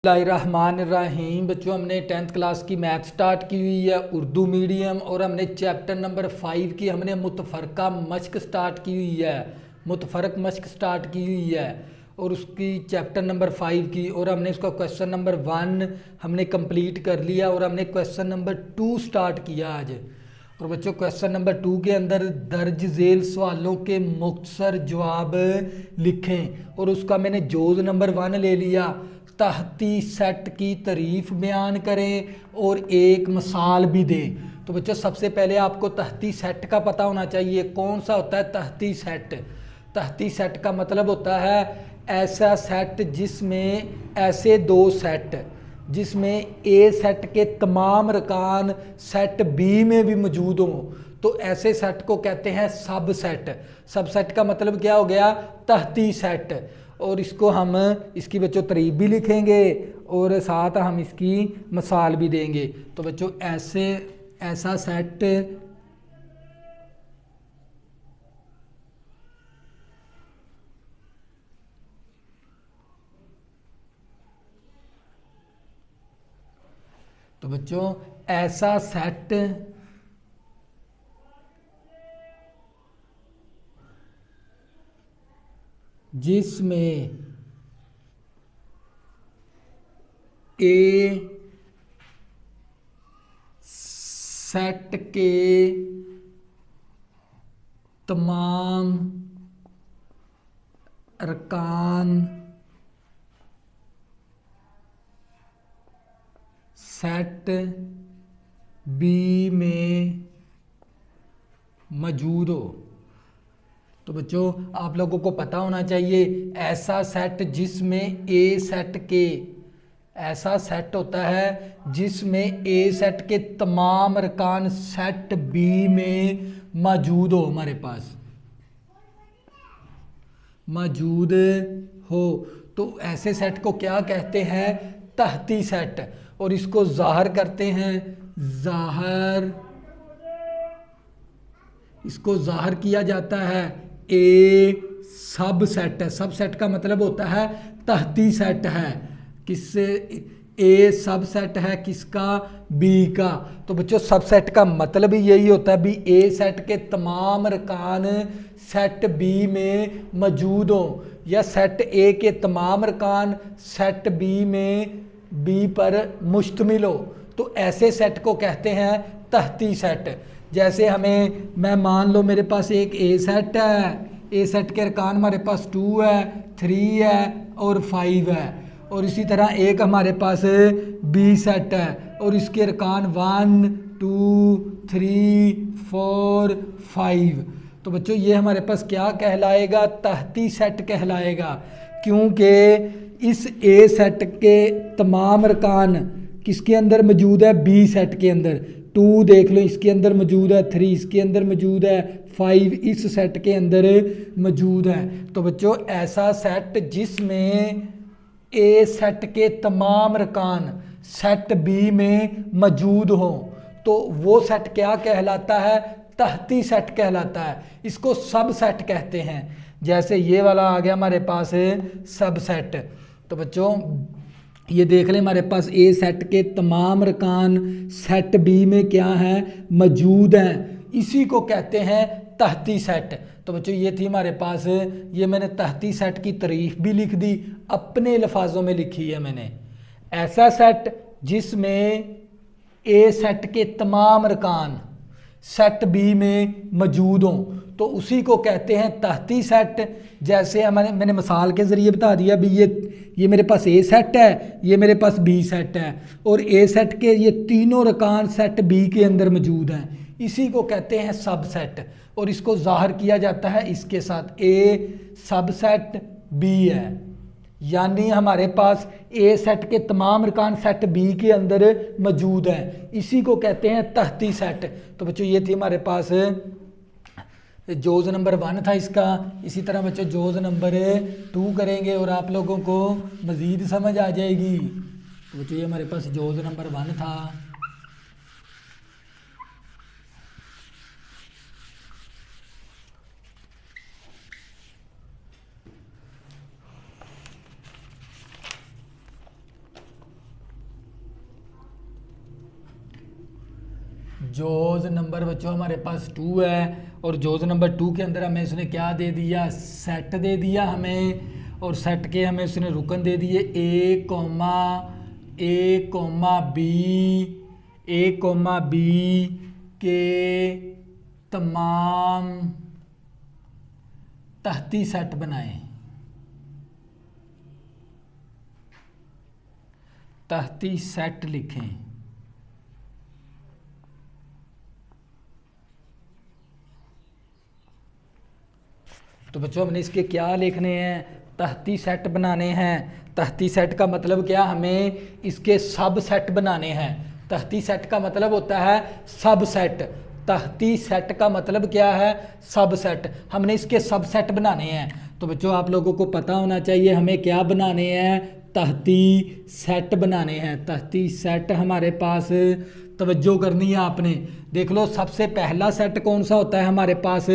बिस्मिल्लाहिर्रहमानिर्रहीम। बच्चों, हमने 10th क्लास की मैथ स्टार्ट की हुई है, उर्दू मीडियम, और हमने चैप्टर नंबर 5 की हमने मुतफ़रका मश्क स्टार्ट की हुई है। मुतफ़रक मश्क स्टार्ट की हुई है और उसकी चैप्टर नंबर 5 की, और हमने उसका क्वेश्चन नंबर 1 हमने कंप्लीट कर लिया और हमने क्वेश्चन नंबर 2 स्टार्ट किया आज। और बच्चों, क्वेश्चन नंबर 2 के अंदर दर्ज झेल सवालों के मुख्तसर जवाब लिखें, और उसका मैंने जोज नंबर 1 ले लिया। तहती सेट की तारीफ बयान करें और एक मिसाल भी दें। तो बच्चों, सबसे पहले आपको तहती सेट का पता होना चाहिए। कौन सा होता है तहती सेट? तहती सेट का मतलब होता है ऐसा सेट जिसमें ऐसे दो सेट जिसमें ए सेट के तमाम रकान सेट बी में भी मौजूद हों, तो ऐसे सेट को कहते हैं सब सेट। सब सेट का मतलब क्या हो गया? तहती सेट। और इसको हम इसकी बच्चों तारीफ भी लिखेंगे और साथ हम इसकी मिसाल भी देंगे। तो बच्चों, ऐसा सेट तो बच्चों ऐसा सेट जिसमें ए सेट के तमाम अरकान सेट बी में मौजूद हो। तो बच्चों, आप लोगों को पता होना चाहिए ऐसा सेट जिसमें ए सेट के ऐसा सेट होता है जिसमें ए सेट के तमाम अरकान सेट बी में मौजूद हो, हमारे पास मौजूद हो। तो ऐसे सेट को क्या कहते हैं? तहती सेट। और इसको ज़ाहिर करते हैं, इसको ज़ाहिर किया जाता है ए सब सेट है। सब सेट का मतलब होता है तहती सेट है। किससे? ए सब सेट है किसका? बी का। तो बच्चों, सब सेट का मतलब ही यही होता है भी ए सेट के तमाम अरकान सेट बी में मौजूद हो, या सेट ए के तमाम अरकान सेट बी पर मुश्तमिल हो। तो ऐसे सेट को कहते हैं तहती सेट। जैसे मैं मान लो मेरे पास एक ए सेट है, ए सेट के अरकान हमारे पास 2 है, 3 है और 5 है। और इसी तरह एक हमारे पास बी सेट है और इसके अरकान 1 2 3 4 5। तो बच्चों, ये हमारे पास क्या कहलाएगा? तहती सेट कहलाएगा, क्योंकि इस ए सेट के तमाम अरकान किसके अंदर मौजूद है? बी सेट के अंदर। 2 देख लो, इसके अंदर मौजूद है, 3 इसके अंदर मौजूद है, 5 इस सेट के अंदर मौजूद है। तो बच्चों, ऐसा सेट जिसमें ए सेट के तमाम अरकान सेट बी में मौजूद हो, तो वो सेट क्या कहलाता है? तहती सेट कहलाता है। इसको सब सेट कहते हैं। जैसे ये वाला आ गया हमारे पास सब सेट। तो बच्चों, ये देख लें, हमारे पास ए सेट के तमाम अरकान सेट बी में क्या है? मौजूद हैं। इसी को कहते हैं तहती सेट। तो बच्चों, ये थी हमारे पास, ये मैंने तहती सेट की तारीफ भी लिख दी, अपने लफाजों में लिखी है मैंने। ऐसा सेट जिसमें ए सेट के तमाम अरकान सेट बी में मौजूद हों, तो उसी को कहते हैं तहती सेट। जैसे मैंने मिसाल के ज़रिए बता दिया भी ये मेरे पास ए सेट है, ये मेरे पास बी सेट है, और ए सेट के ये तीनों अरकान सेट बी के अंदर मौजूद हैं। इसी को कहते हैं सब सेट। और इसको ज़ाहिर किया जाता है इसके साथ, ए सब सेट बी है, यानी हमारे पास ए सेट के तमाम अरकान सेट बी के अंदर मौजूद हैं। इसी को कहते हैं तहती सेट। तो बच्चों, ये थी हमारे पास जोज नंबर 1 था इसका। इसी तरह बच्चों जोज नंबर 2 करेंगे और आप लोगों को मज़ीद समझ आ जाएगी। तो बच्चों, ये हमारे पास जोज नंबर 1 था। जोज नंबर बच्चों हमारे पास 2 है और जोज नंबर 2 के अंदर हमें उसने क्या दे दिया, सेट दे दिया हमें, और सेट के हमें उसने रुकन दे दिए ए कॉमा बी के तमाम तहती सेट बनाएं। तहती सेट लिखें। तो बच्चों हमने इसके क्या लिखने हैं, तहती सेट बनाने हैं। तहती सेट का मतलब क्या, हमें इसके सब सेट बनाने हैं। तहती सेट का मतलब होता है सब सेट। तहती सेट का मतलब क्या है, सब सेट। हमने इसके सब सेट बनाने हैं। तो बच्चों आप लोगों को पता होना चाहिए हमें क्या बनाने हैं, तहती सेट बनाने हैं। तहती सेट हमारे पास, तवज्जो करनी है आपने, देख लो सबसे पहला सेट कौन सा होता है हमारे पास,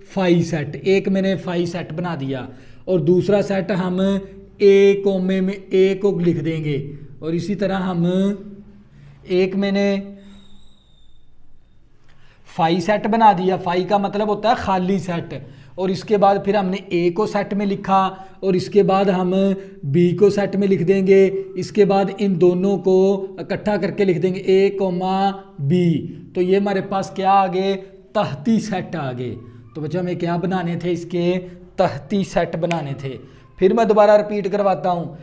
फाई सेट। एक मैंने फाई सेट बना दिया और दूसरा सेट हम ए कोमे में ए को लिख देंगे, और इसी तरह हम एक मैंने फाई सेट बना दिया। फाई का मतलब होता है खाली सेट, और इसके बाद फिर हमने ए को सेट में लिखा और इसके बाद हम बी को सेट में लिख देंगे। इसके बाद इन दोनों को इकट्ठा करके लिख देंगे ए कोमा बी। तो ये हमारे पास क्या आ गए, तहती सेट आ गए। तो बच्चों हमें क्या बनाने थे, इसके तहती सेट बनाने थे। फिर मैं दोबारा रिपीट करवाता हूँ,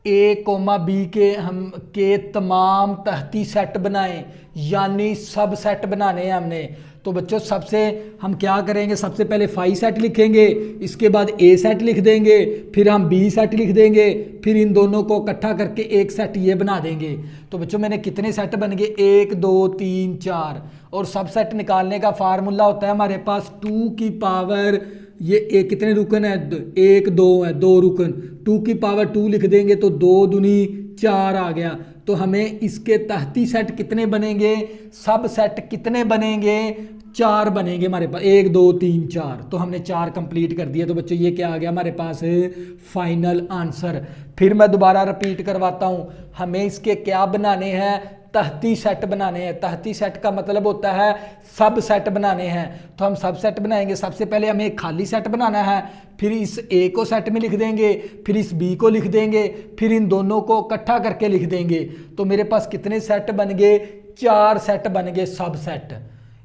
ए कोमा बी के तमाम तहती सेट बनाएं, यानी सब सेट बनाने हैं हमने। तो बच्चों सबसे हम क्या करेंगे, सबसे पहले फाई सेट लिखेंगे, इसके बाद ए सेट लिख देंगे, फिर हम बी सेट लिख देंगे, फिर इन दोनों को इकट्ठा करके एक सेट ये बना देंगे। तो बच्चों मैंने कितने सेट बन गए, 1 2 3 4। और सब सेट निकालने का फार्मूला होता है हमारे पास 2 की पावर, ये कितने रुकन है, 1 2 है, 2 रुकन, 2 की पावर 2 लिख देंगे तो 2 दूनी 4 आ गया। तो हमें इसके तहती सेट कितने बनेंगे, सब सेट कितने बनेंगे, 4 बनेंगे हमारे पास, 1 2 3 4। तो हमने 4 कंप्लीट कर दिया। तो बच्चों ये क्या आ गया हमारे पास, फाइनल आंसर। फिर मैं दोबारा रिपीट करवाता हूँ, हमें इसके क्या बनाने हैं, तहती सेट बनाने हैं। तहती सेट का मतलब होता है सब सेट बनाने हैं। तो हम सब सेट बनाएंगे। सबसे पहले हमें एक खाली सेट बनाना है, फिर इस ए को सेट में लिख देंगे, फिर इस बी को लिख देंगे, फिर इन दोनों को इकट्ठा करके लिख देंगे। तो मेरे पास कितने सेट बन गए, 4 सेट बन गए सब सेट।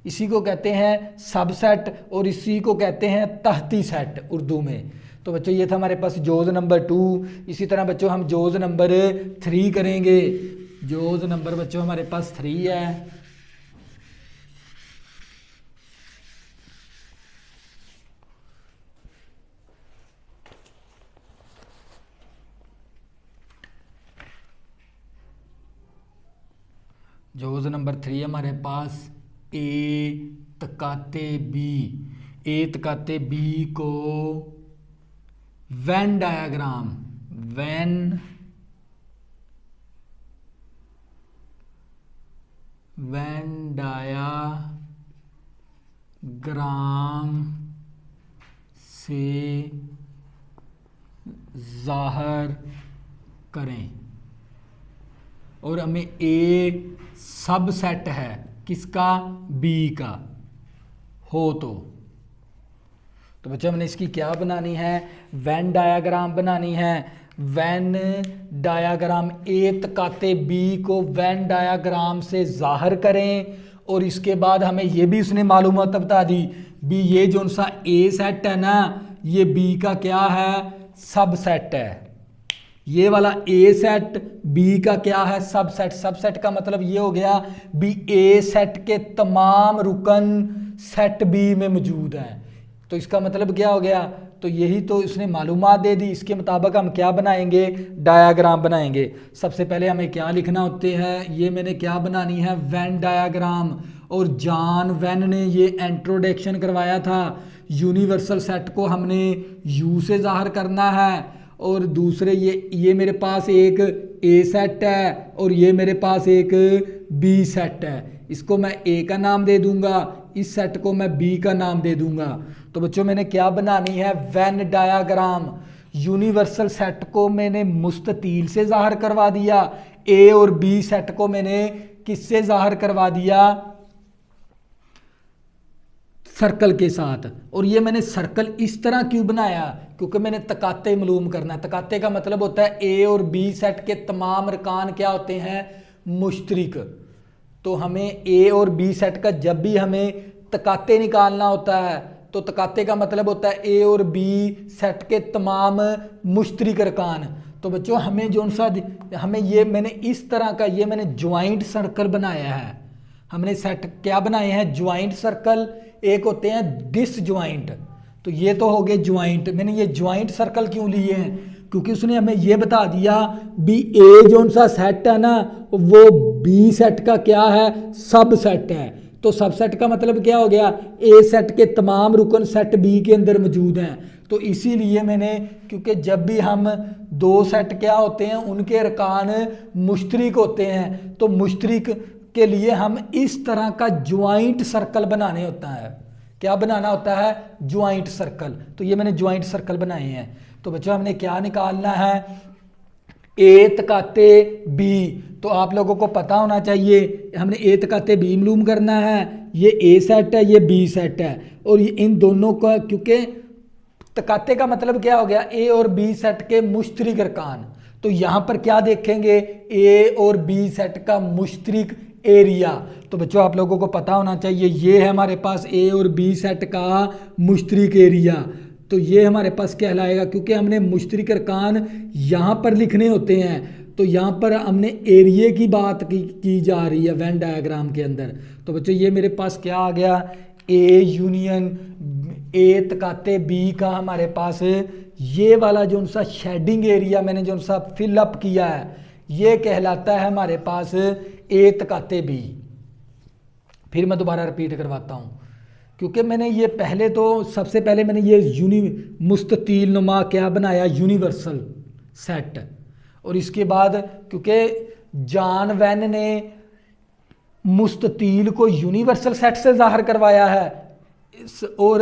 इसी को कहते हैं सब सेट और इसी को कहते हैं तहती सेट उर्दू में। तो बच्चों ये था हमारे पास जोज नंबर 2। इसी तरह बच्चों हम जोज नंबर 3 करेंगे। जोज नंबर बच्चों हमारे पास 3 है। जोज नंबर 3 हमारे पास ए तकाते बी। ए तकाते बी को वेन डायाग्राम, वेन डायाग्राम से जाहिर करें। और हमें ए सब सेट है किसका, बी का हो। तो बच्चों हमने इसकी क्या बनानी है, वेन डायाग्राम बनानी है। वेन डायाग्राम, ए तकाते बी को वेन डायाग्राम से जाहिर करें। और इसके बाद हमें ये भी उसने मालूमात बता दी, बी ये जो सा ए सेट है ना, ये बी का क्या है, सब सेट है। ये वाला ए सेट बी का क्या है, सब सेट। सब सेट का मतलब ये हो गया बी ए सेट के तमाम रुकन सेट बी में मौजूद हैं। तो इसका मतलब क्या हो गया, तो यही तो इसने मालूमात दे दी। इसके मुताबिक हम क्या बनाएंगे, डायाग्राम बनाएंगे। सबसे पहले हमें क्या लिखना होते हैं, ये मैंने क्या बनानी है, वेन डायाग्राम। और जॉन वेन ने ये इंट्रोडक्शन करवाया था, यूनिवर्सल सेट को हमने यू से जाहिर करना है। और दूसरे ये मेरे पास एक ए सेट है और ये मेरे पास एक बी सेट है। इसको मैं ए का नाम दे दूंगा, इस सेट को मैं बी का नाम दे दूंगा। तो बच्चों मैंने क्या बनानी है, वेन डायाग्राम। यूनिवर्सल सेट को मैंने मुस्ततील से जाहिर करवा दिया, ए और बी सेट को मैंने किससे जाहिर करवा दिया, सर्कल के साथ। और ये मैंने सर्कल इस तरह क्यों बनाया, क्योंकि मैंने तकाते मालूम करना है। तकाते का मतलब होता है ए और बी सेट के तमाम अरकान क्या होते हैं, मुश्तरिक। तो हमें ए और बी सेट का जब भी हमें तकाते निकालना होता है तो तकाते का मतलब होता है ए और बी सेट के तमाम मुश्तरिक अरकान। तो बच्चों हमें जो सा हमें ये मैंने इस तरह का ये मैंने ज्वाइंट सर्कल बनाया है। हमने सेट क्या बनाए हैं, ज्वाइंट सर्कल। एक होते हैं डिसज्वाइंट। तो ये तो हो गए ज्वाइंट। मैंने ये ज्वाइंट सर्कल क्यों लिए हैं, क्योंकि उसने हमें ये बता दिया भी ए जो सा सेट है ना वो बी सेट का क्या है, सब सेट है। तो सब सेट का मतलब क्या हो गया, ए सेट के तमाम रुकन सेट बी के अंदर मौजूद हैं। तो इसीलिए मैंने, क्योंकि जब भी हम दो सेट क्या होते हैं उनके अरकान मुश्तरिक होते हैं, तो मुश्तरिक के लिए हम इस तरह का ज्वाइंट सर्कल बनाने होता है। क्या बनाना होता है, ज्वाइंट सर्कल। तो ये मैंने ज्वाइंट सर्कल बनाए हैं। तो बच्चों हमने क्या निकालना है, ए तकाते बी। तो आप लोगों को पता होना चाहिए हमने ए तकाते बी मालूम करना है। ये ए सेट है, ये बी सेट है, और ये इन दोनों का, क्योंकि तकाते का मतलब क्या हो गया, ए और बी सेट के मुश्तरिक अरकान। तो यहाँ पर क्या देखेंगे, ए और बी सेट का मुश्तरिक एरिया। तो बच्चों आप लोगों को पता होना चाहिए ये है हमारे पास ए और बी सेट का मुश्तरिक एरिया। तो ये हमारे पास कहलाएगा, क्योंकि हमने मुश्तरिक अरकान यहाँ पर लिखने होते हैं। तो यहाँ पर हमने एरिया की बात की जा रही है वेन डायग्राम के अंदर। तो बच्चों ये मेरे पास क्या आ गया, ए यूनियन ए तकाते बी का हमारे पास ये वाला जो सा शेडिंग एरिया मैंने जो सा फिलअप किया है ये कहलाता है हमारे पास ए तकाते बी। फिर मैं दोबारा रिपीट करवाता हूँ, क्योंकि मैंने ये पहले तो सबसे पहले मैंने ये मुस्ततील नुमा क्या बनाया, यूनिवर्सल सेट। और इसके बाद क्योंकि जॉन वेन ने मुस्ततील को यूनिवर्सल सेट से जाहिर करवाया है और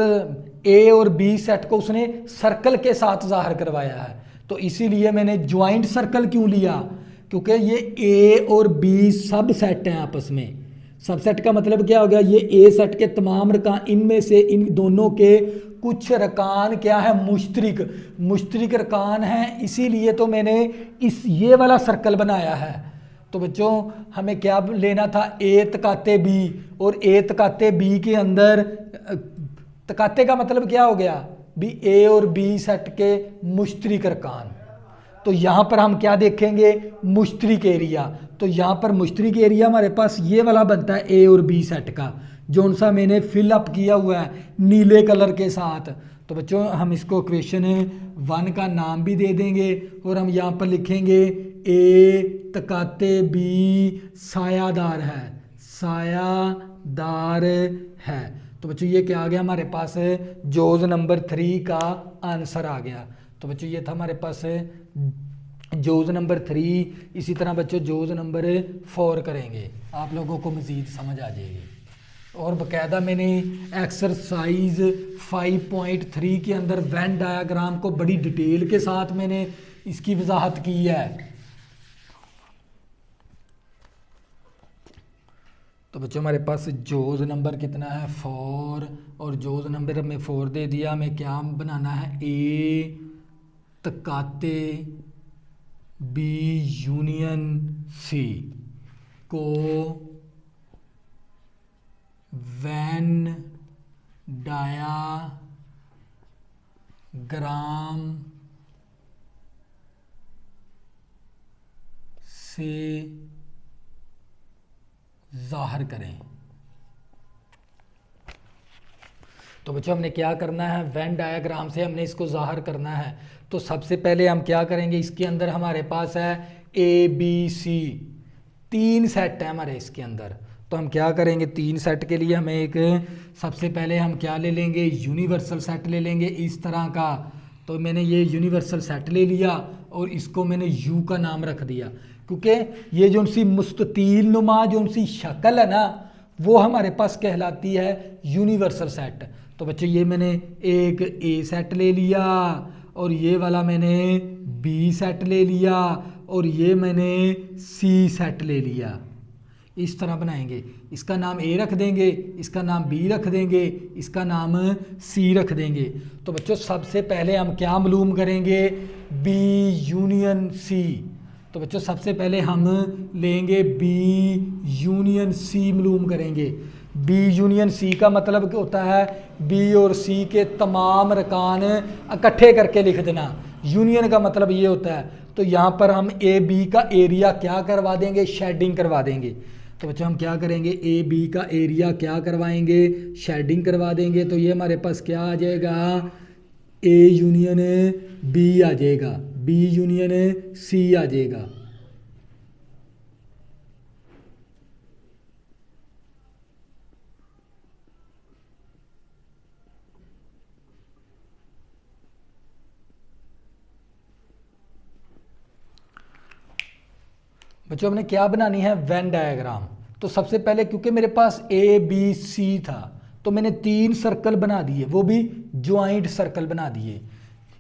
ए और बी सेट को उसने सर्कल के साथ जाहिर करवाया है, तो इसीलिए मैंने ज्वाइंट सर्कल क्यों लिया, क्योंकि ये ए और बी सब सेट हैं आपस में। सब सेट का मतलब क्या हो गया, ये ए सेट के तमाम रकान, इनमें से इन दोनों के कुछ रकान क्या है, मुश्तरिक रकान हैं, इसीलिए तो मैंने ये वाला सर्कल बनाया है। तो बच्चों हमें क्या लेना था, ए तकाते बी, और ए तकाते बी के अंदर तकाते का मतलब क्या हो गया भी ए और बी सेट के मुश्तरिक अरकान। तो यहाँ पर हम क्या देखेंगे, मुश्तरिक एरिया। तो यहाँ पर मुश्तरिक एरिया हमारे पास ये वाला बनता है ए और बी सेट का, जो सा मैंने फिलअप किया हुआ है नीले कलर के साथ। तो बच्चों हम इसको क्वेश्चन 1 का नाम भी दे देंगे और हम यहाँ पर लिखेंगे ए तकाते बी सायादार है, सायादार है। तो बच्चों ये क्या आ गया हमारे पास, जोज नंबर 3 का आंसर आ गया। तो बच्चों ये था हमारे पास जोज नंबर 3। इसी तरह बच्चों जोज नंबर 4 करेंगे, आप लोगों को मज़ीद समझ आ जाएगी। और बाकायदा मैंने एक्सरसाइज 5.3 के अंदर वेन डायग्राम को बड़ी डिटेल के साथ मैंने इसकी वजाहत की है। तो बच्चों हमारे पास जोज नंबर कितना है, 4, और जोज नंबर हमें 4 दे दिया। हमें क्या बनाना है, ए तकाते बी यूनियन सी को वेन डायाग्राम से जाहिर करें। तो बच्चों हमने क्या करना है, वेन डायग्राम से हमने इसको जाहिर करना है। तो सबसे पहले हम क्या करेंगे, इसके अंदर हमारे पास है ए बी सी, 3 सेट है हमारे इसके अंदर। तो हम क्या करेंगे, 3 सेट के लिए हमें एक सबसे पहले हम क्या ले लेंगे, यूनिवर्सल सेट ले लेंगे इस तरह का। तो मैंने ये यूनिवर्सल सेट ले लिया और इसको मैंने यू का नाम रख दिया, क्योंकि ये जो सी मुस्ततील नुमा जो सी शक्ल है ना वो हमारे पास कहलाती है यूनिवर्सल सेट। तो बच्चों ये मैंने एक ए सेट ले लिया और ये वाला मैंने बी सेट ले लिया और ये मैंने सी सेट ले लिया। इस तरह बनाएंगे। इसका नाम ए रख देंगे, इसका नाम बी रख देंगे, इसका नाम सी रख देंगे। तो बच्चों सबसे पहले हम क्या मालूम करेंगे, बी यूनियन सी। तो बच्चों सबसे पहले हम लेंगे बी यूनियन सी मालूम करेंगे। बी यूनियन सी का मतलब क्या होता है, बी और सी के तमाम रकान इकट्ठे करके लिख देना। यूनियन का मतलब ये होता है। तो यहाँ पर हम ए बी का एरिया क्या करवा देंगे, शेडिंग करवा देंगे। तो बच्चों हम क्या करेंगे, ए बी का एरिया क्या करवाएंगे, शेडिंग करवा देंगे। तो ये हमारे पास क्या आ जाएगा, ए यूनियन बी आ जाएगा, बी यूनियन सी आ जाएगा। बच्चों हमने क्या बनानी है, वेन डायग्राम। तो सबसे पहले क्योंकि मेरे पास ए बी सी था तो मैंने 3 सर्कल बना दिए, वो भी ज्वाइंट सर्कल बना दिए।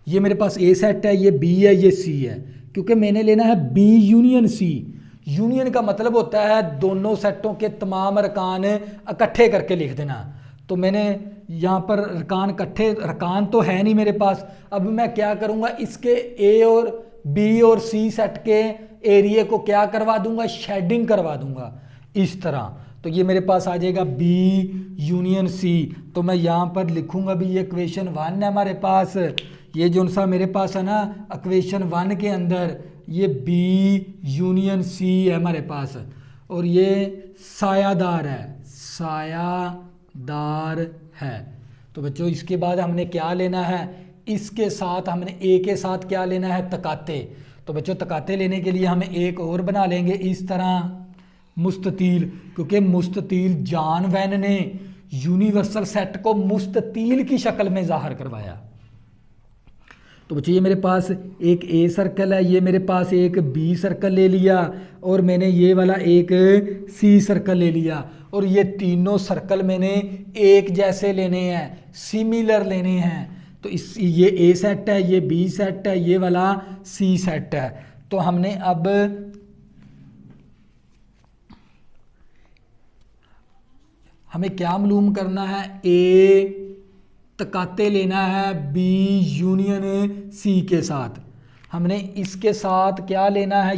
ये मेरे पास ए सेट है, ये बी है, ये सी है, क्योंकि मैंने लेना है बी यूनियन सी। यूनियन का मतलब होता है दोनों सेटों के तमाम रकान इकट्ठे करके लिख देना। तो मैंने यहाँ पर रकान इकट्ठे, रकान तो है नहीं मेरे पास। अब मैं क्या करूँगा, इसके ए और बी और सी सेट के एरिया को क्या करवा दूंगा, शेडिंग करवा दूंगा इस तरह। तो ये मेरे पास आ जाएगा बी यूनियन सी। तो मैं यहाँ पर लिखूंगा भी, ये इक्वेशन 1 है हमारे पास, ये जो सा मेरे पास है ना इक्वेशन 1 के अंदर ये बी यूनियन सी है हमारे पास, और ये सायादार है, सायादार है। तो बच्चों इसके बाद हमने क्या लेना है, इसके साथ हमने ए के साथ क्या लेना है, तकाते। तो बच्चों तकाते लेने के लिए हमें एक और बना लेंगे इस तरह मुस्ततील, क्योंकि मुस्ततील जॉन वेन ने यूनिवर्सल सेट को मुस्ततील की शक्ल में जाहिर करवाया। तो बच्चों ये मेरे पास एक ए सर्कल है, ये मेरे पास एक बी सर्कल ले लिया, और मैंने ये वाला एक सी सर्कल ले लिया, और ये तीनों सर्कल मैंने एक जैसे लेने हैं, सिमिलर लेने हैं। तो इस ये ए सेट है, ये बी सेट है, ये वाला सी सेट है। तो हमने अब हमें क्या मालूम करना है, ए तकाते लेना है बी यूनियन सी के साथ। हमने इसके साथ क्या लेना है,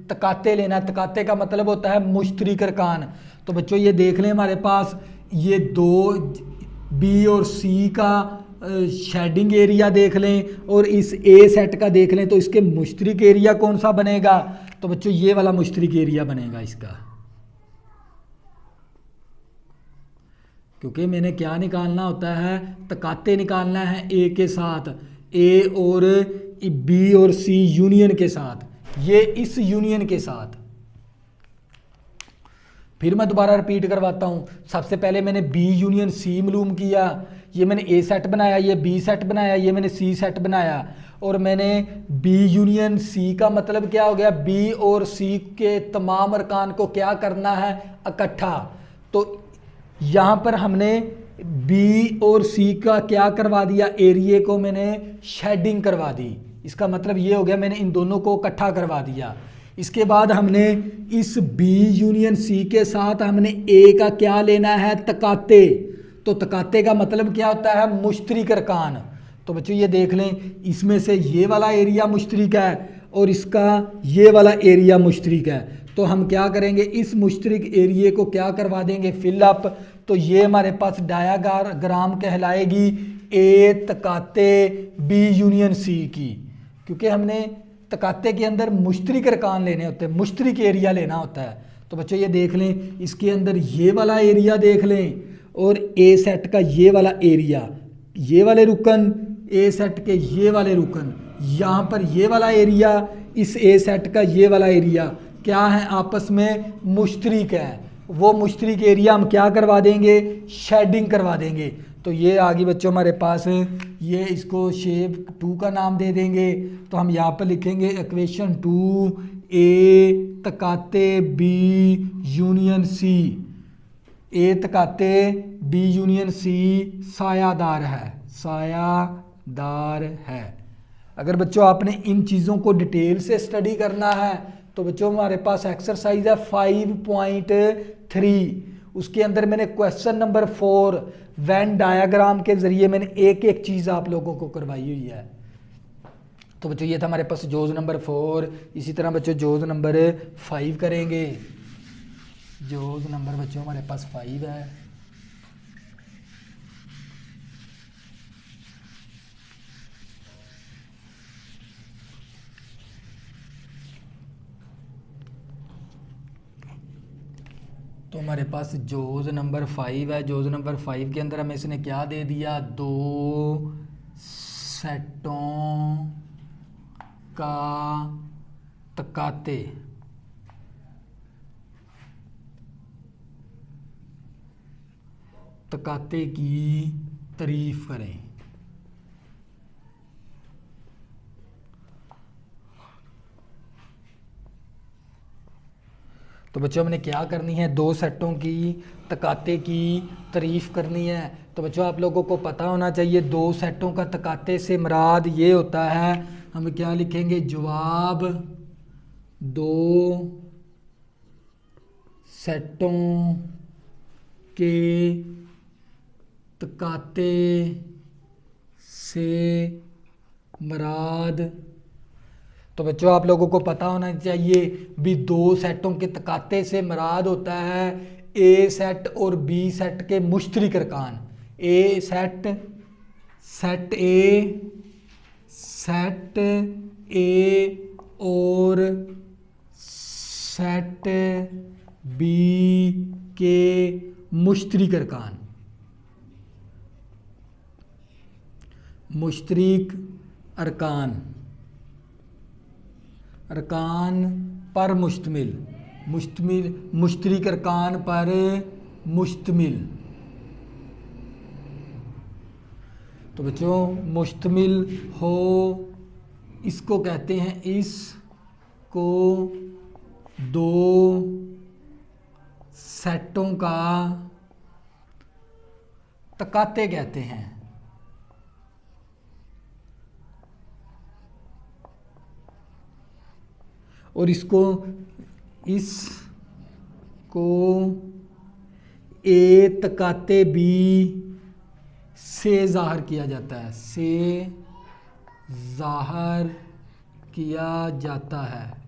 तकाते लेना है। तकाते का मतलब होता है मुश्तरक रकान। तो बच्चों ये देख लें हमारे पास ये दो बी और सी का शेडिंग एरिया देख लें, और इस ए सेट का देख लें, तो इसके मुश्तरक एरिया कौन सा बनेगा। तो बच्चों ये वाला मुश्तरक एरिया बनेगा इसका, क्योंकि मैंने क्या निकालना होता है, तकाते निकालना है ए के साथ, ए और बी और सी यूनियन के साथ, ये इस यूनियन के साथ। फिर मैं दोबारा रिपीट करवाता हूँ। सबसे पहले मैंने बी यूनियन सी मालूम किया, ये मैंने ए सेट बनाया, ये बी सेट बनाया, ये मैंने सी सेट बनाया, और मैंने बी यूनियन सी का मतलब क्या हो गया, बी और सी के तमाम अरकान को क्या करना है, इकट्ठा। तो यहाँ पर हमने बी और सी का क्या करवा दिया, एरिया को मैंने शेडिंग करवा दी। इसका मतलब ये हो गया मैंने इन दोनों को इकट्ठा करवा दिया। इसके बाद हमने इस बी यूनियन सी के साथ हमने ए का क्या लेना है, तकाते। तो तकाते का मतलब क्या होता है, मुश्तरक अरकान। तो बच्चों ये देख लें, इसमें से ये वाला एरिया मुश्तरक है और इसका ये वाला एरिया मुश्तरक है। तो हम क्या करेंगे, इस मुश्तरक एरिया को क्या करवा देंगे, फिलअप। तो ये हमारे पास डायाग्राम कहलाएगी ए तकाते बी यूनियन सी की, क्योंकि हमने तकाते के अंदर मुश्तरक अरकान लेने होते हैं, मुश्तरक एरिया लेना होता है। तो बच्चों ये देख लें, इसके अंदर ये वाला एरिया देख लें, और ए सेट का ये वाला एरिया, ये वाले रुकन, ए सेट के ये वाले रुकन, यहाँ पर ये वाला एरिया, इस ए सेट का ये वाला एरिया क्या है, आपस में मुश्तरक है। वो मुश्तरक एरिया हम क्या करवा देंगे, शेडिंग करवा देंगे। तो ये आगे बच्चों हमारे पास, ये इसको शेप 2 का नाम दे देंगे। तो हम यहाँ पर लिखेंगे इक्वेशन 2, ए तकाते बी यूनियन सी, ए तकाते बी यूनियन सी सायादार है, सायादार है। अगर बच्चों आपने इन चीज़ों को डिटेल से स्टडी करना है तो बच्चों हमारे पास एक्सरसाइज है 5.3, उसके अंदर मैंने क्वेश्चन नंबर 4 वेन डायग्राम के जरिए मैंने एक एक चीज़ आप लोगों को करवाई हुई है। तो बच्चों ये था हमारे पास जोज नंबर 4। इसी तरह बच्चों जोज नंबर 5 करेंगे। जोज नंबर बच्चों हमारे पास 5 है। तो हमारे पास जोज नंबर 5 है। जोज नंबर 5 के अंदर हमें इसने क्या दे दिया, 2 सेटों का तकाते की तारीफ करें। तो बच्चों हमने क्या करनी है, 2 सेटों की तकाते की तारीफ करनी है। तो बच्चों आप लोगों को पता होना चाहिए 2 सेटों का तकाते से मुराद ये होता है, हम क्या लिखेंगे, जवाब 2 सेटों के तकाते से मुराद। तो बच्चों आप लोगों को पता होना चाहिए भी 2 सेटों के तकाते से मुराद होता है ए सेट और बी सेट के मुश्तरक अरकान। ए सेट, सेट ए और सेट बी के मुश्तरक अरकान, मुश्तरक अरकान पर मुश्तमिल, मुश्तरक अरकान पर मुश्तमिल। तो बच्चों मुश्तमिल हो इसको कहते हैं, इसको 2 सेटों का तकाते कहते हैं। और इसको ए तकाते बी से ज़ाहिर किया जाता है, से ज़ाहिर किया जाता है।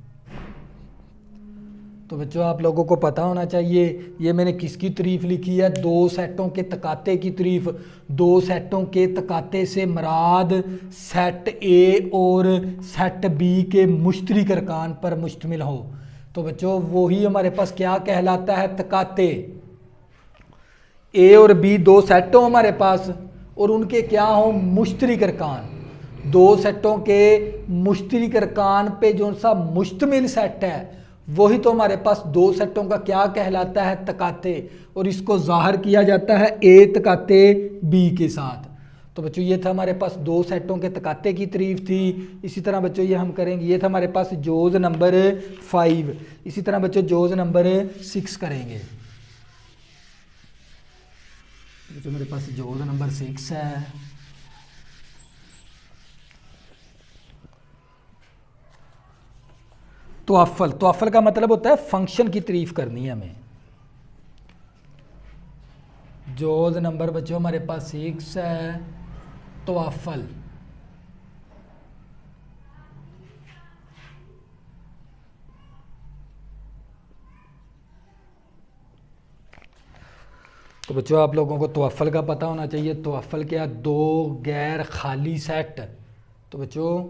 तो बच्चों आप लोगों को पता होना चाहिए ये मैंने किसकी तारीफ लिखी है, 2 सेटों के तकाते की तारीफ। 2 सेटों के तकाते से मुराद सेट ए और सेट बी के मुश्तरक अरकान पर मुश्तमिल हो। तो बच्चों वही हमारे पास क्या कहलाता है, तकाते। ए और बी 2 सेट हो हमारे पास और उनके क्या हो, मुश्तरक अरकान। 2 सेटों के मुश्तरक अरकान पे जो सा मुश्तमिल सेट है वही तो हमारे पास 2 सेटों का क्या कहलाता है, तकाते। और इसको ज़ाहिर किया जाता है ए तकाते बी के साथ। तो बच्चों ये था हमारे पास 2 सेटों के तकाते की तारीफ थी। इसी तरह बच्चों ये हम करेंगे, ये था हमारे पास जोज नंबर 5। इसी तरह बच्चों जोज नंबर 6 करेंगे। बच्चों मेरे पास जोज नंबर 6 है। तोअफ़ल का मतलब होता है फंक्शन की तारीफ करनी है हमें। जोज नंबर बच्चों हमारे पास 6 है, तोअफ़ल। तो बच्चों आप लोगों को तोअफ़ल का पता होना चाहिए। तोअफ़ल क्या, 2 गैर खाली सेट। तो बच्चों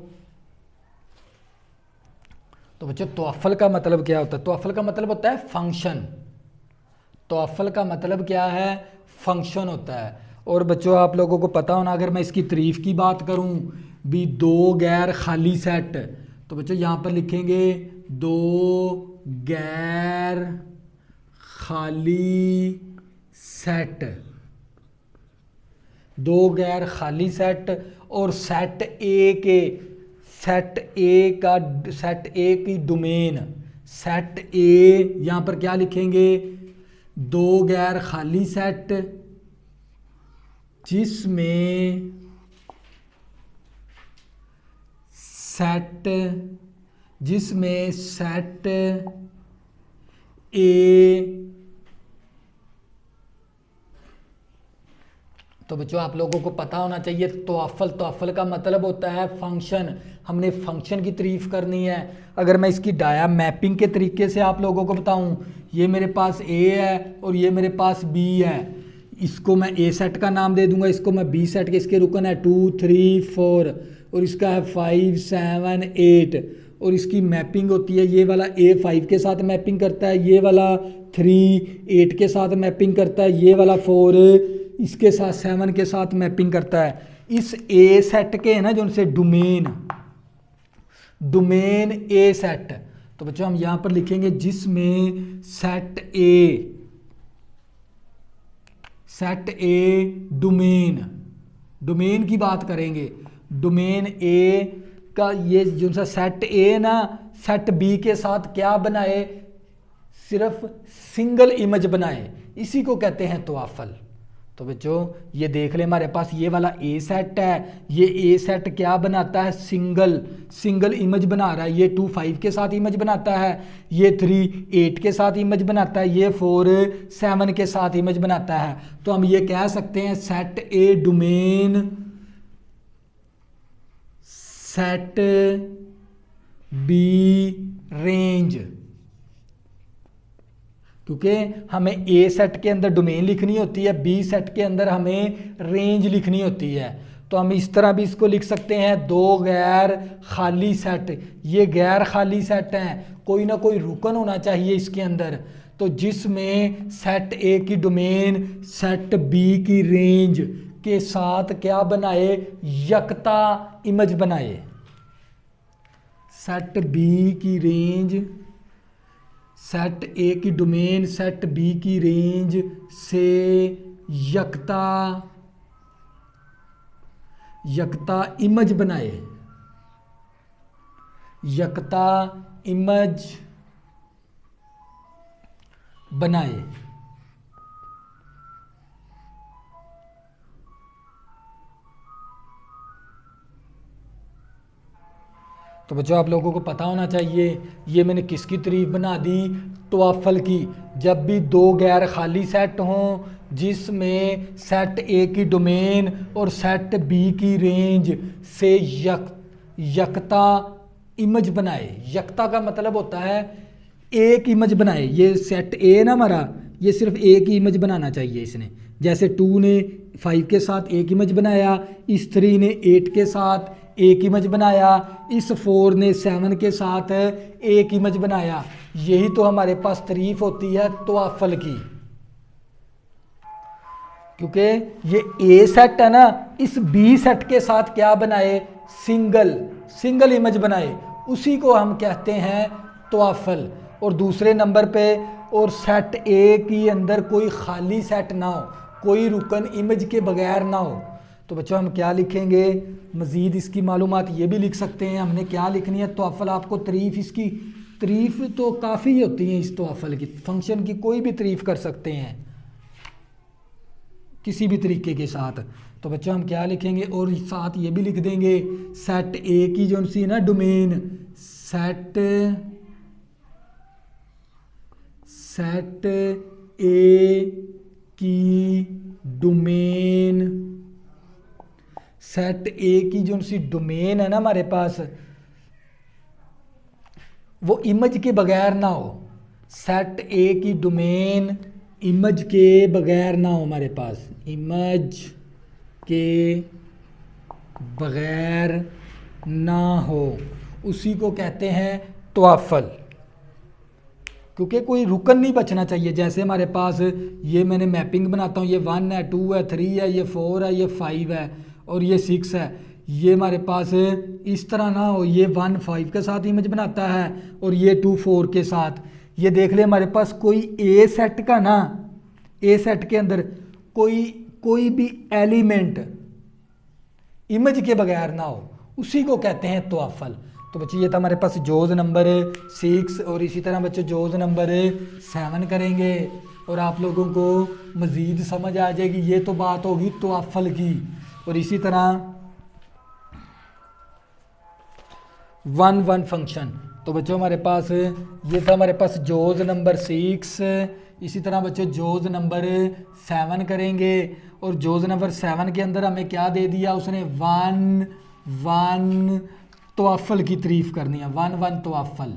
तोअफ़ल का मतलब क्या होता है, तोअफ़ल का मतलब होता है फंक्शन। तोअफ़ल का मतलब क्या है, फंक्शन होता है। और बच्चों आप लोगों को पता होना, अगर मैं इसकी तारीफ़ की बात करूं भी 2 गैर खाली सेट, तो बच्चों यहाँ पर लिखेंगे 2 गैर खाली सेट। 2 गैर खाली सेट और सेट ए की डोमेन, सेट ए यहाँ पर क्या लिखेंगे, 2 गैर खाली सेट जिसमें सेट जिसमें सेट ए, तो बच्चों आप लोगों को पता होना चाहिए तोअफ़ल का मतलब होता है फंक्शन। हमने फंक्शन की तारीफ करनी है। अगर मैं इसकी डाया मैपिंग के तरीके से आप लोगों को बताऊं, ये मेरे पास ए है और ये मेरे पास बी है, इसको मैं ए सेट का नाम दे दूंगा, इसको मैं बी सेट के, इसके रुकन है 2 3 4 और इसका है 5 7 8 और इसकी मैपिंग होती है, ये वाला ए 5 के साथ मैपिंग करता है, ये वाला 3 8 के साथ मैपिंग करता है, ये वाला 4 इसके साथ 7 के साथ मैपिंग करता है। इस ए सेट के है ना जो उनसे डोमेन ए सेट, तो बच्चों हम यहां पर लिखेंगे जिसमें सेट ए डोमेन की बात करेंगे। डोमेन ए का ये जो सा सेट ए ना, सेट बी के साथ क्या बनाए, सिर्फ सिंगल इमेज बनाए, इसी को कहते हैं तोअफ़ल। तो बच्चों ये देख ले, हमारे पास ये वाला ए सेट है, ये ए सेट क्या बनाता है, सिंगल इमेज बना रहा है। ये 2 5 के साथ इमेज बनाता है, ये 3 8 के साथ इमेज बनाता है, ये 4 7 के साथ इमेज बनाता है। तो हम ये कह सकते हैं set A domain set B range, क्योंकि हमें ए सेट के अंदर डोमेन लिखनी होती है, बी सेट के अंदर हमें रेंज लिखनी होती है। तो हम इस तरह भी इसको लिख सकते हैं, 2 गैर खाली सेट, ये गैर खाली सेट हैं, कोई ना कोई रुकन होना चाहिए इसके अंदर। तो जिसमें सेट ए की डोमेन सेट बी की रेंज के साथ क्या बनाए, यकता इमेज बनाए। सेट बी की रेंज, सेट ए की डोमेन सेट बी की रेंज से यकता इमेज बनाए, यकता इमेज बनाए। तो बच्चों आप लोगों को पता होना चाहिए, ये मैंने किसकी तारीफ बना दी, तोअफ़ल की। जब भी 2 गैर खाली सेट हों जिसमें सेट ए की डोमेन और सेट बी की रेंज से यकता इमेज बनाए। यकता का मतलब होता है एक इमेज बनाए। ये सेट ए ना हमारा, ये सिर्फ एक ही इमेज बनाना चाहिए इसने। जैसे 2 ने 5 के साथ एक इमेज बनाया, इस 3 ने 8 के साथ एक इमेज बनाया, इस 4 ने 7 के साथ एक इमेज बनाया। यही तो हमारे पास तारीफ होती है तोअफ़ल की, क्योंकि ये ए सेट है ना, इस बी सेट के साथ क्या बनाए, सिंगल इमेज बनाए, उसी को हम कहते हैं तोअफ़ल। और दूसरे नंबर पे, और सेट ए की अंदर कोई खाली सेट ना हो, कोई रुकन इमेज के बगैर ना हो। तो बच्चों हम क्या लिखेंगे, मज़ीद इसकी मालूमात ये भी लिख सकते हैं। हमने क्या लिखनी है, तोअफ़ल। आपको तारीफ़, इसकी तारीफ़ तो काफ़ी होती है इस तोअफ़ल की, फंक्शन की कोई भी तारीफ़ कर सकते हैं किसी भी तरीके के साथ। तो बच्चों हम क्या लिखेंगे, और साथ ये भी लिख देंगे सेट ए की जो सी ना डोमेन, सेट ए की डोमेन, सेट ए की जो सी डोमेन है ना हमारे पास, वो इमेज के बगैर ना हो। सेट ए की डोमेन इमेज के बगैर ना हो, हमारे पास इमेज के बगैर ना हो, उसी को कहते हैं तोअफ़ल। क्योंकि कोई रुकन नहीं बचना चाहिए। जैसे हमारे पास ये मैंने मैपिंग बनाता हूँ, ये 1 है, 2 है, 3 है, ये 4 है, ये 5 है और ये 6 है। ये हमारे पास इस तरह ना हो, ये 1 5 के साथ इमेज बनाता है और ये 2 4 के साथ। ये देख ले हमारे पास कोई ए सेट का ना, ए सेट के अंदर कोई भी एलिमेंट इमेज के बगैर ना हो, उसी को कहते हैं तोअफ़ल। तो बच्चों ये था हमारे पास जोज़ नंबर 6, और इसी तरह बच्चों जोज़ नंबर 7 करेंगे और आप लोगों को मज़ीद समझ आ जाएगी। ये तो बात होगी तोअफ़ल की। और इसी तरह 1 1 फंक्शन, तो बच्चों हमारे पास ये था हमारे पास जोज नंबर 6। इसी तरह बच्चों जोज नंबर 7 करेंगे, और जोज नंबर 7 के अंदर हमें क्या दे दिया उसने, 1 तवाफ़ल की तारीफ़ करनी है, 1 तवाफ़ल।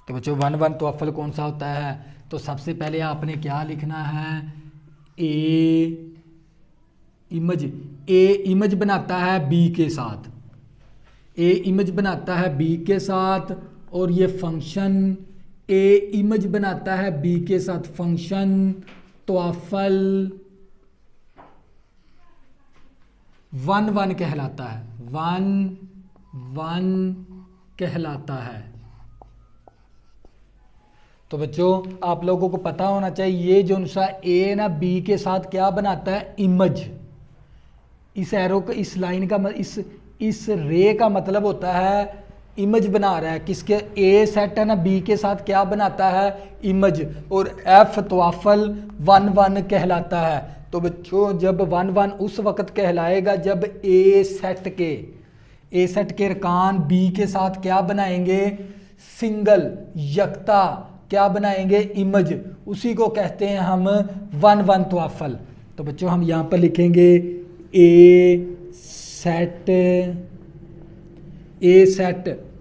तो बच्चों 1 तवाफ़ल कौन सा होता है, तो सबसे पहले आपने क्या लिखना है, ए इमेज बनाता है बी के साथ, ए इमेज बनाता है बी के साथ, और ये फंक्शन ए इमेज बनाता है बी के साथ, फंक्शन तवाफ़ल 1 कहलाता है, 1 कहलाता है। तो बच्चों आप लोगों को पता होना चाहिए ये जो सा ए ना बी के साथ क्या बनाता है, इमेज। इस एरो का, इस लाइन का, इस रे का मतलब होता है इमेज बना रहा है, किसके, ए सेट है ना बी के साथ क्या बनाता है, इमेज। और एफ तवाफ़ल 1 कहलाता है। तो बच्चों जब 1 उस वक़्त कहलाएगा जब ए सेट के अरकान बी के साथ क्या बनाएंगे, सिंगल यकता क्या बनाएंगे, इमेज। उसी को कहते हैं हम 1 तवाफ़ल। तो बच्चों हम यहाँ पर लिखेंगे ए सेट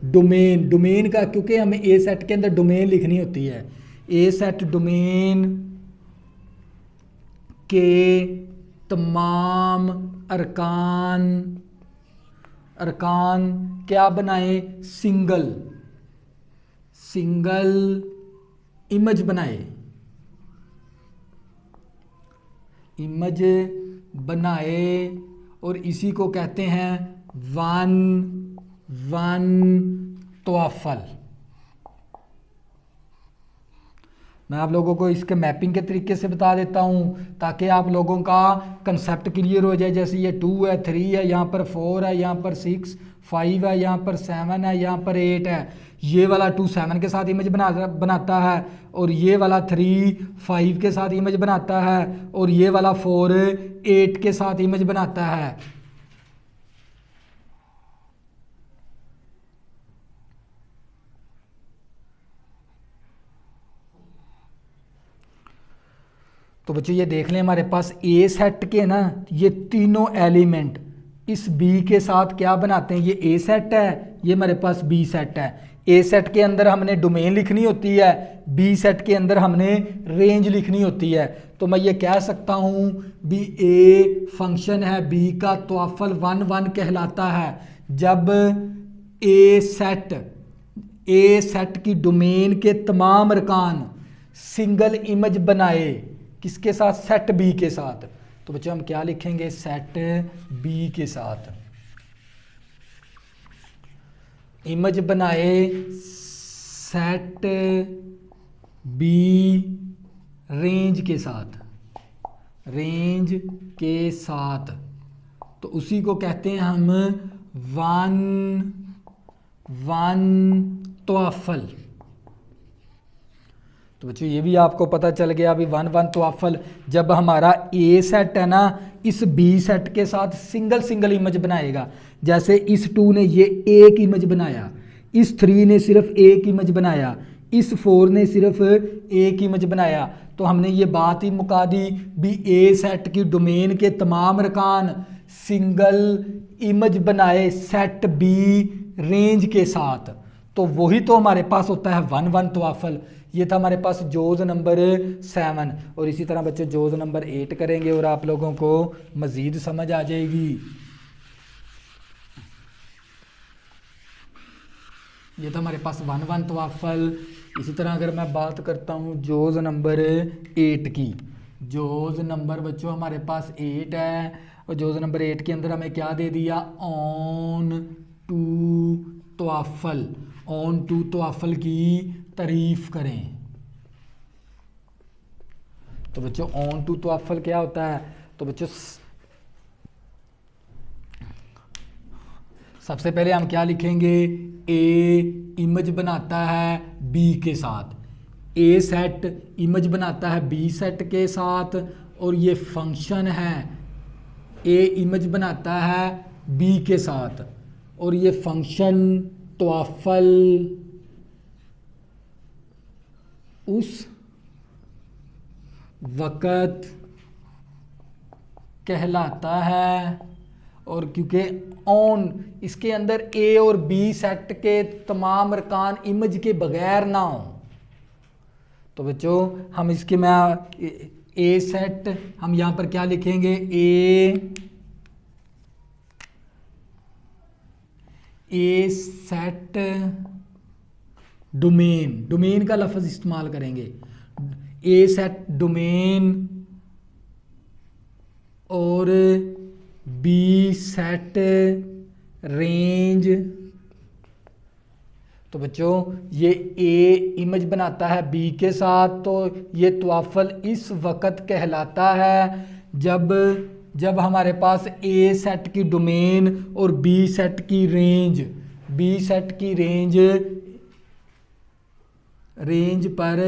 डोमेन का, क्योंकि हमें ए सेट के अंदर डोमेन लिखनी होती है। ए सेट डोमेन के तमाम अरकान क्या बनाए, सिंगल इमेज बनाए, और इसी को कहते हैं 1 तवाफ़ल। मैं आप लोगों को इसके मैपिंग के तरीके से बता देता हूँ ताकि आप लोगों का कंसेप्ट क्लियर हो जाए। जैसे ये 2 है, 3 है, यहाँ पर 4 है, यहाँ पर 6, 5 है, यहाँ पर 7 है, यहाँ पर 8 है। ये वाला 2 7 के साथ इमेज बनाता है, और ये वाला 3 5 के साथ इमेज बनाता है, और ये वाला 4 8 के साथ इमेज बनाता है। तो बच्चों ये देख लें हमारे पास ए सेट के ना ये तीनों एलिमेंट इस बी के साथ क्या बनाते हैं, ये ए सेट है, ये हमारे पास बी सेट है। ए सेट के अंदर हमने डोमेन लिखनी होती है, बी सेट के अंदर हमने रेंज लिखनी होती है। तो मैं ये कह सकता हूँ बी ए फंक्शन है बी का तवाफ़ल 1 कहलाता है जब ए सेट की डोमेन के तमाम अरकान सिंगल इमेज बनाए, किसके साथ, सेट बी के साथ। तो बच्चों हम क्या लिखेंगे, सेट बी के साथ इमेज बनाए, सेट बी रेंज के साथ, तो उसी को कहते हैं हम 1 तवाफ़ल। तो बच्चों ये भी आपको पता चल गया अभी 1 तवाफ़ल जब हमारा ए सेट है ना इस बी सेट के साथ सिंगल इमेज बनाएगा। जैसे इस 2 ने ये एक इमेज बनाया, इस 3 ने सिर्फ एक इमेज बनाया, इस 4 ने सिर्फ एक इमेज बनाया। तो हमने ये बात ही मुका दी भी ए सेट की डोमेन के तमाम अरकान सिंगल इमेज बनाए सेट बी रेंज के साथ, तो वही तो हमारे पास होता है 1 तवाफ़ल। ये था हमारे पास जोज नंबर 7, और इसी तरह बच्चे जोज नंबर 8 करेंगे और आप लोगों को मज़ीद समझ आ जाएगी। ये था हमारे पास 1 तवाफ़ल। इसी तरह अगर मैं बात करता हूँ जोज नंबर 8 की, जोज नंबर बच्चों हमारे पास 8 है, और जोज नंबर 8 के अंदर हमें क्या दे दिया, ऑन टू तवाफ़ल की तारीफ़ करें। तो बच्चों ऑन टू तवाफ़ल क्या होता है, तो बच्चों सबसे पहले हम क्या लिखेंगे, ए इमेज बनाता है बी के साथ, ए सेट इमेज बनाता है बी सेट के साथ, और ये फंक्शन है, ए इमेज बनाता है बी के साथ, और ये फंक्शन तवाफल उस वक़्त कहलाता है। और क्योंकि ऑन इसके अंदर ए और बी सेट के तमाम अरकान इमेज के बगैर ना हो, तो बच्चों हम इसके मैं ए सेट हम यहाँ पर क्या लिखेंगे, ए सेट डोमेन, डोमेन का लफ्ज़ इस्तेमाल करेंगे, ए सेट डोमेन और बी सेट रेंज। तो बच्चों ये ए इमेज बनाता है बी के साथ, तो ये तवाफल इस वक़्त कहलाता है जब हमारे पास ए सेट की डोमेन और बी सेट की रेंज पर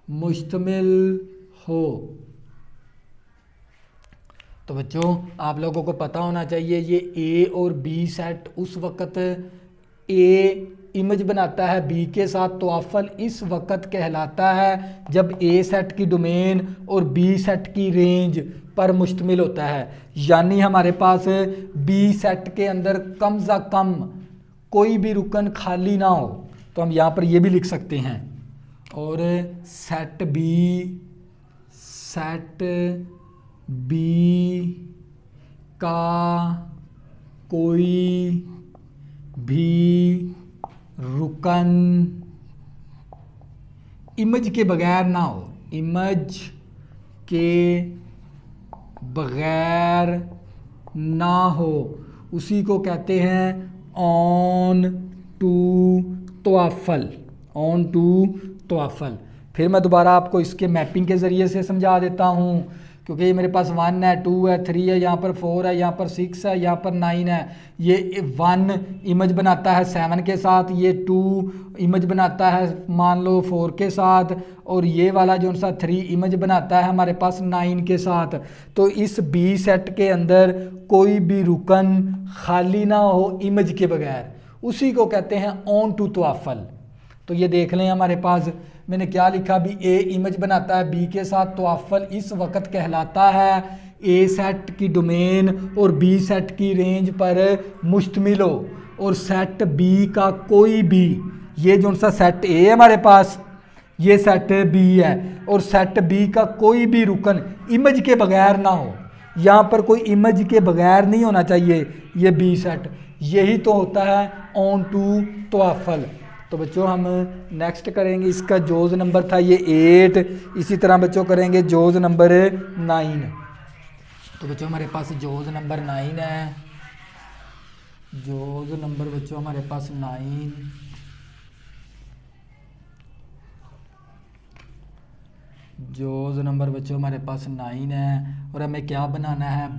मुश्तमिल हो। तो बच्चों आप लोगों को पता होना चाहिए ये ए और बी सेट उस वक़्त ए इमेज बनाता है बी के साथ, तवाफल इस वक़्त कहलाता है जब ए सेट की डोमेन और बी सेट की रेंज पर मुश्तमिल होता है। यानी हमारे पास बी सेट के अंदर कम से कम कोई भी रुकन खाली ना हो, तो हम यहाँ पर ये भी लिख सकते हैं। और सेट बी का कोई भी रुकन इमेज के बगैर ना हो, इमेज के बगैर ना हो, उसी को कहते हैं ऑन टू तवाफल। फिर मैं दोबारा आपको इसके मैपिंग के ज़रिए से समझा देता हूँ, क्योंकि ये मेरे पास 1 है, 2 है, 3 है, यहाँ पर 4 है, यहाँ पर 6 है, यहाँ पर 9 है। ये 1 इमेज बनाता है 7 के साथ, ये 2 इमेज बनाता है मान लो 4 के साथ, और ये वाला जो सा 3 इमेज बनाता है हमारे पास 9 के साथ। तो इस बी सेट के अंदर कोई भी रुकन खाली ना हो इमेज के बगैर, उसी को कहते हैं ऑन टू तवाफल। तो ये देख लें हमारे पास मैंने क्या लिखा भी, ए इमेज बनाता है बी के साथ, तवाफल इस वक़्त कहलाता है ए सेट की डोमेन और बी सेट की रेंज पर मुश्तमिल हो, और सेट बी का कोई भी, ये जो सा सेट ए है हमारे पास, ये सेट बी है, और सेट बी का कोई भी रुकन इमेज के बगैर ना हो। यहाँ पर कोई इमेज के बगैर नहीं होना चाहिए ये बी सेट, यही तो होता है ऑन टू तवाफल। तो बच्चों हम नेक्स्ट करेंगे, इसका जोज़ नंबर था ये 8, इसी तरह बच्चों करेंगे जोज़ नंबर 9। तो बच्चों हमारे पास जोज़ नंबर 9 है, जोज़ नंबर बच्चों हमारे पास 9, जोज़ नंबर बच्चों हमारे पास 9 है, और हमें क्या बनाना है,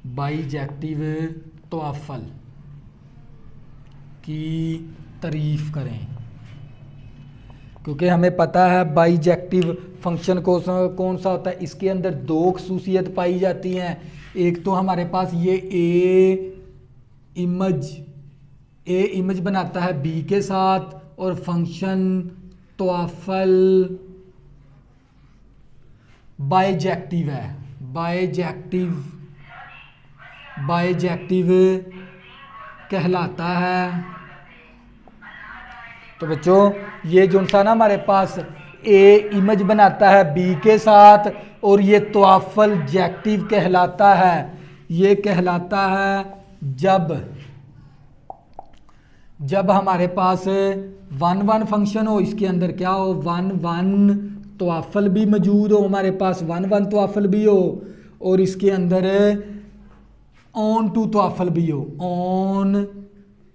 बाईजेक्टिव तवाफल की तारीफ़ करें। क्योंकि हमें पता है बाईजेक्टिव फंक्शन कौन सा होता है, इसके अंदर 2 खसूसियत पाई जाती हैं। एक तो हमारे पास ये ए इमेज बनाता है बी के साथ, और फंक्शन तवाफल बाईजेक्टिव है, बाईजेक्टिव कहलाता है। तो बच्चों ये जो सा ना हमारे पास ए इमेज बनाता है बी के साथ, और ये तवाफल जेक्टिव कहलाता है, ये कहलाता है जब हमारे पास 1 फंक्शन हो, इसके अंदर क्या हो, 1 तवाफल भी मौजूद हो, हमारे पास 1 तवाफल भी हो, और इसके अंदर ऑन टू तवाफल भी हो, ऑन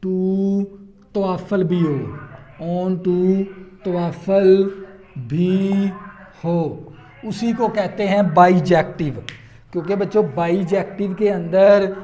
टू तवाफल भी हो, उसी को कहते हैं बाईजेक्टिव। क्योंकि बच्चों बाईजेक्टिव के अंदर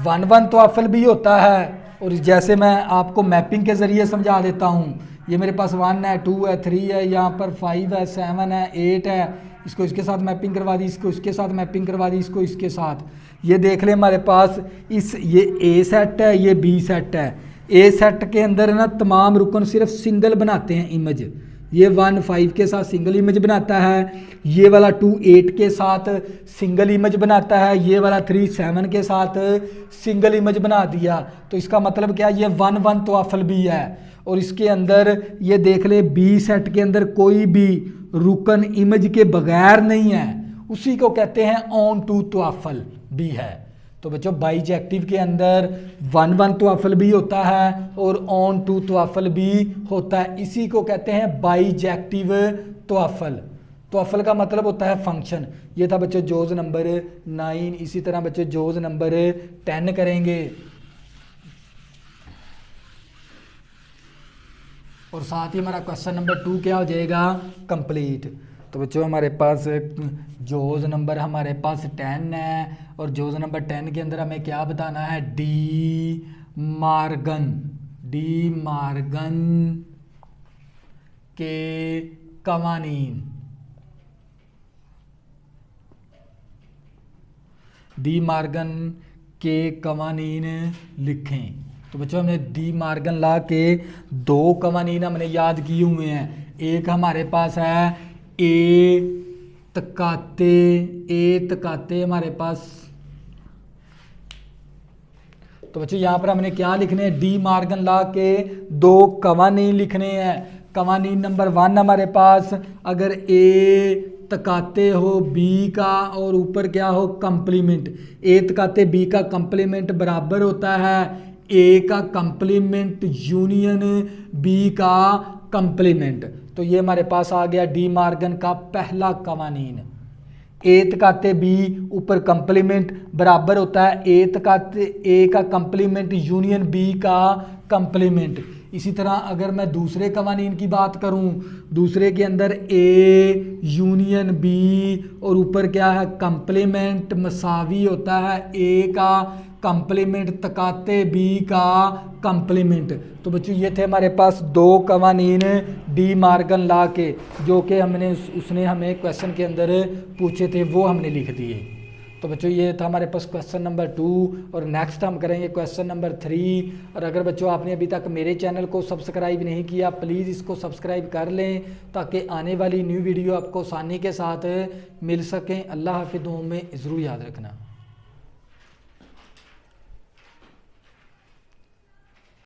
1 तवाफल भी होता है। और जैसे मैं आपको मैपिंग के ज़रिए समझा देता हूँ, ये मेरे पास 1 है, 2 है, 3 है, यहाँ पर 5 है, 7 है, 8 है, इसको इसके साथ मैपिंग करवा दी, इसको इसके साथ मैपिंग करवा दी, इसको इसके साथ। ये देख लें हमारे पास ये ए सेट है, ये बी सेट है। ए सेट के अंदर ना तमाम रुकन सिर्फ सिंगल बनाते हैं इमेज। ये 1 5 के साथ सिंगल इमेज बनाता है, ये वाला 2 8 के साथ सिंगल इमेज बनाता है, ये वाला 3 7 के साथ सिंगल इमेज बना दिया। तो इसका मतलब क्या, ये 1 1 तवाफल भी है। और इसके अंदर ये देख ले बी सेट के अंदर कोई भी रुकन इमेज के बगैर नहीं है, उसी को कहते हैं ऑन टू तवाफल भी है। तो बच्चों बाईजेक्टिव के अंदर 1 1 तवाफल भी होता है और ऑन टू तवाफल भी होता है, इसी को कहते हैं बाईजेक्टिव तवाफल। तवाफल का मतलब होता है फंक्शन। ये था बच्चों जोज नंबर 9। इसी तरह बच्चों जोज नंबर 10 करेंगे और साथ ही हमारा क्वेश्चन नंबर 2 क्या हो जाएगा, कंप्लीट। तो बच्चों हमारे पास जोज नंबर हमारे पास 10 है और जोज नंबर 10 के अंदर हमें क्या बताना है, डी मार्गन के कवानीन। डी मार्गन के कवानीन लिखें। तो बच्चों हमने डी मार्गन लॉ के 2 कवानीन हमने याद किए हुए हैं। एक हमारे पास है ए तकाते हमारे पास। तो बच्चों यहाँ पर हमने क्या लिखने हैं, डी मार्गन लॉ के 2 कवानीन लिखने हैं। कवानीन नंबर 1 हमारे पास, अगर ए तकाते हो बी का और ऊपर क्या हो कंप्लीमेंट, ए तकाते बी का कंप्लीमेंट बराबर होता है ए का कंप्लीमेंट यूनियन बी का कंप्लीमेंट। तो ये हमारे पास आ गया डी मार्गन का पहला कवानीन। ए तकाते बी ऊपर कंप्लीमेंट बराबर होता है ए तकाते ए का कंप्लीमेंट यूनियन बी का कंप्लीमेंट। इसी तरह अगर मैं दूसरे कवानीन की बात करूं, दूसरे के अंदर ए यूनियन बी और ऊपर क्या है कंप्लीमेंट मसावी होता है ए का कंप्लीमेंट तकाते बी का कंप्लीमेंट। तो बच्चों ये थे हमारे पास 2 कवानीन डी मार्गन लॉ के, जो कि हमने उसने हमें क्वेश्चन के अंदर पूछे थे, वो हमने लिख दिए। तो बच्चों ये था हमारे पास क्वेश्चन नंबर 2 और नेक्स्ट हम करेंगे क्वेश्चन नंबर 3। और अगर बच्चों आपने अभी तक मेरे चैनल को सब्सक्राइब नहीं किया, प्लीज़ इसको सब्सक्राइब कर लें ताकि आने वाली न्यू वीडियो आपको आसानी के साथ मिल सकें। अल्लाह हाफिज़, दुआओं में ज़रूर याद रखना।